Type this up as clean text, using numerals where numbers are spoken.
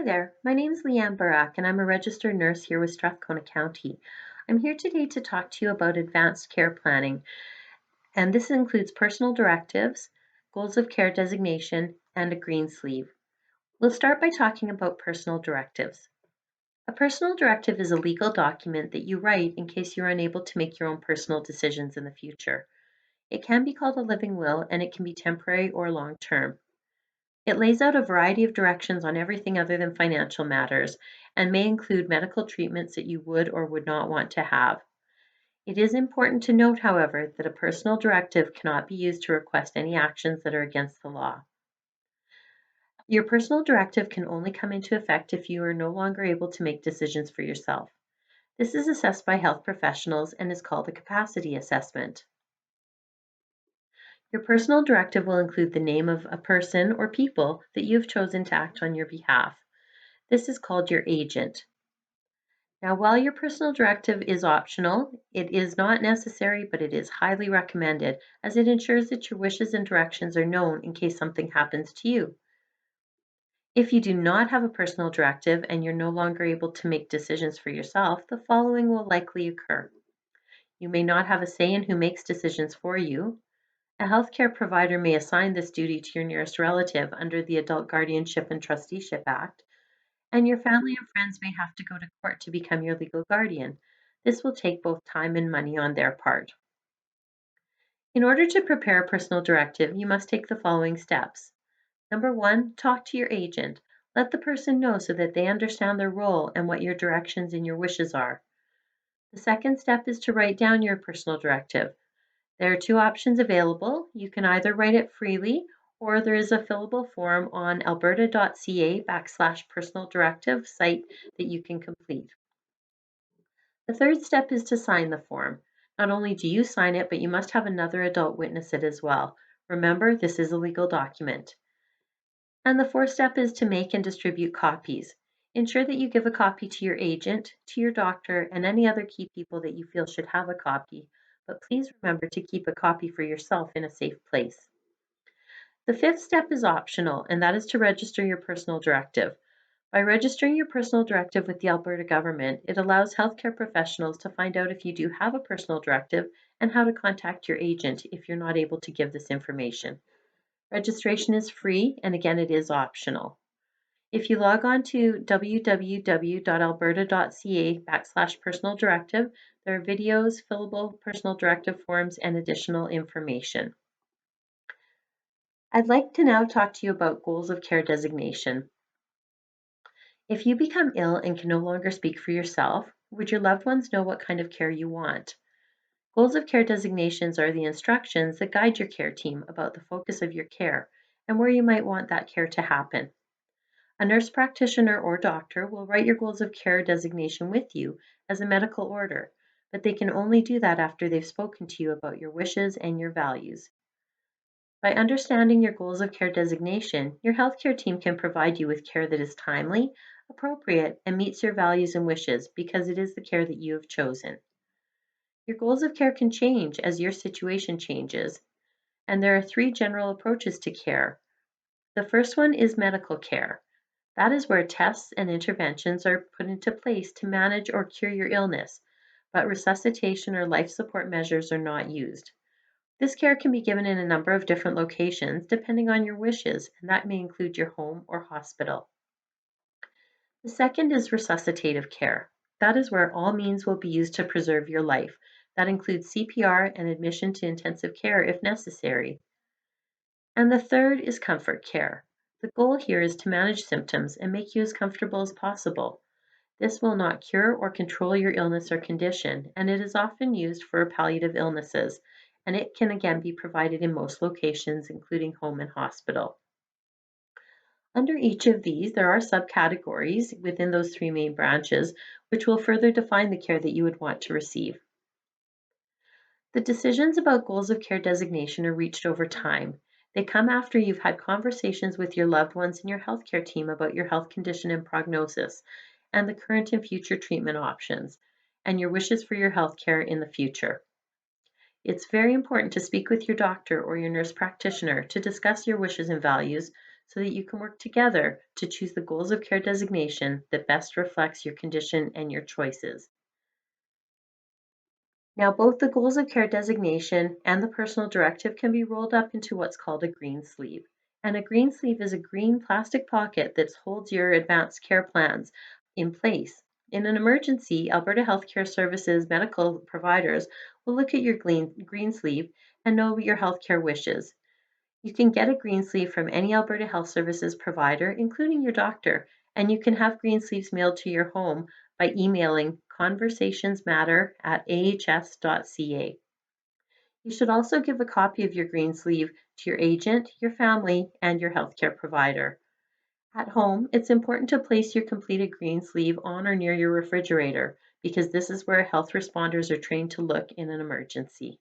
Hi there, my name is Leanne Barak and I'm a registered nurse here with Strathcona County. I'm here today to talk to you about advanced care planning, and this includes personal directives, goals of care designation, and a green sleeve. We'll start by talking about personal directives. A personal directive is a legal document that you write in case you're unable to make your own personal decisions in the future. It can be called a living will and it can be temporary or long term. It lays out a variety of directions on everything other than financial matters and may include medical treatments that you would or would not want to have. It is important to note, however, that a personal directive cannot be used to request any actions that are against the law. Your personal directive can only come into effect if you are no longer able to make decisions for yourself. This is assessed by health professionals and is called a capacity assessment. Your personal directive will include the name of a person or people that you have chosen to act on your behalf. This is called your agent. Now, while your personal directive is optional, it is not necessary, but it is highly recommended as it ensures that your wishes and directions are known in case something happens to you. If you do not have a personal directive and you're no longer able to make decisions for yourself, the following will likely occur. You may not have a say in who makes decisions for you. A healthcare provider may assign this duty to your nearest relative under the Adult Guardianship and Trusteeship Act, and your family and friends may have to go to court to become your legal guardian. This will take both time and money on their part. In order to prepare a personal directive, you must take the following steps. Number one, talk to your agent. Let the person know so that they understand their role and what your directions and your wishes are. The second step is to write down your personal directive. There are two options available. You can either write it freely or there is a fillable form on alberta.ca/personal directive site that you can complete. The third step is to sign the form. Not only do you sign it, but you must have another adult witness it as well. Remember, this is a legal document. And the fourth step is to make and distribute copies. Ensure that you give a copy to your agent, to your doctor, and any other key people that you feel should have a copy, but please remember to keep a copy for yourself in a safe place. The fifth step is optional, and that is to register your personal directive. By registering your personal directive with the Alberta government, it allows healthcare professionals to find out if you do have a personal directive and how to contact your agent if you're not able to give this information. Registration is free, and again, it is optional. If you log on to www.alberta.ca/personal directive, there are videos, fillable personal directive forms, and additional information. I'd like to now talk to you about goals of care designation. If you become ill and can no longer speak for yourself, would your loved ones know what kind of care you want? Goals of care designations are the instructions that guide your care team about the focus of your care and where you might want that care to happen. A nurse practitioner or doctor will write your goals of care designation with you as a medical order, but they can only do that after they've spoken to you about your wishes and your values. By understanding your goals of care designation, your healthcare team can provide you with care that is timely, appropriate, and meets your values and wishes because it is the care that you have chosen. Your goals of care can change as your situation changes, and there are three general approaches to care. The first one is medical care. That is where tests and interventions are put into place to manage or cure your illness, but resuscitation or life support measures are not used. This care can be given in a number of different locations depending on your wishes, and that may include your home or hospital. The second is resuscitative care. That is where all means will be used to preserve your life. That includes CPR and admission to intensive care if necessary. And the third is comfort care. The goal here is to manage symptoms and make you as comfortable as possible. This will not cure or control your illness or condition, and it is often used for palliative illnesses, and it can again be provided in most locations, including home and hospital. Under each of these, there are subcategories within those three main branches, which will further define the care that you would want to receive. The decisions about goals of care designation are reached over time. They come after you've had conversations with your loved ones and your healthcare team about your health condition and prognosis, and the current and future treatment options, and your wishes for your healthcare in the future. It's very important to speak with your doctor or your nurse practitioner to discuss your wishes and values so that you can work together to choose the goals of care designation that best reflects your condition and your choices. Now, both the goals of care designation and the personal directive can be rolled up into what's called a green sleeve. And a green sleeve is a green plastic pocket that holds your advanced care plans in place. In an emergency, Alberta Healthcare Services medical providers will look at your green sleeve and know your healthcare wishes. You can get a green sleeve from any Alberta Health Services provider, including your doctor, and you can have green sleeves mailed to your home by emailing conversationsmatter@ahs.ca. You should also give a copy of your green sleeve to your agent, your family, and your healthcare provider. At home, it's important to place your completed green sleeve on or near your refrigerator because this is where health responders are trained to look in an emergency.